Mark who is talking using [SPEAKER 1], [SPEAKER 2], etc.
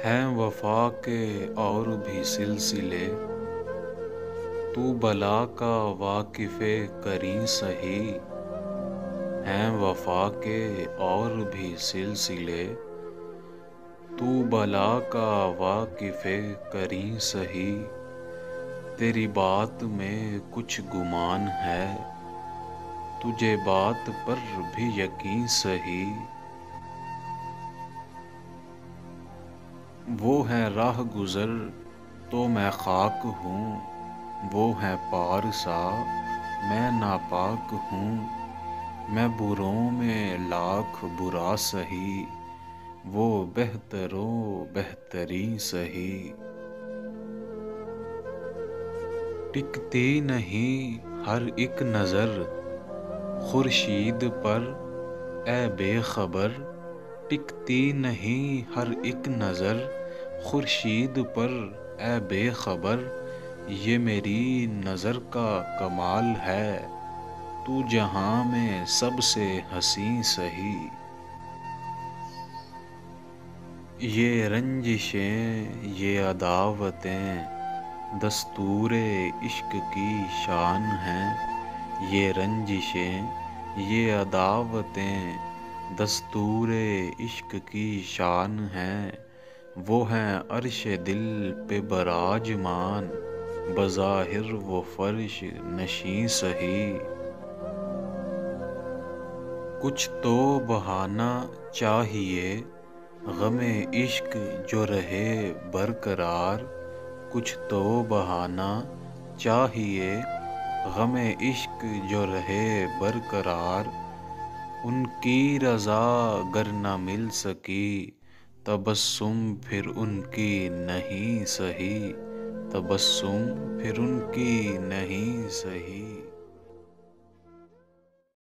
[SPEAKER 1] ہیں وفا کے اور بھی سلسلے، تو بلا کا واقف کریں سہی۔ ہیں وفا کے اور بھی سلسلے، تو بلا کا واقف کریں سہی۔ تیری بات میں کچھ گمان ہے، تجھے بات پر بھی یقین سہی۔ وہ ہے راہ گزر تو میں خاک ہوں، وہ ہے پارسا میں ناپاک ہوں۔ میں بروں میں لاکھ برا سہی، وہ بہتر و بہترین سہی۔ ٹکتی نہیں ہر ایک نظر خورشید پر اے بے خبر۔ ٹکتی نہیں ہر ایک نظر خورشید پر اے بے خبر۔ یہ میری نظر کا کمال ہے، تو جہاں میں سب سے حسین سہی۔ یہ رنجشیں یہ عداوتیں دستور عشق کی شان ہیں۔ یہ رنجشیں یہ عداوتیں دستور عشق کی شان ہیں۔ وہ ہیں عرش دل پہ براجمان، بظاہر وہ فرش نشیں سہی۔ کچھ تو بہانہ چاہیے غم عشق جو رہے برقرار۔ کچھ تو بہانہ چاہیے غم عشق جو رہے برقرار۔ ان کی رضا گر نہ مل سکی، تبسم پھر ان کی نہیں سہی۔ تبسم پھر ان کی نہیں سہی۔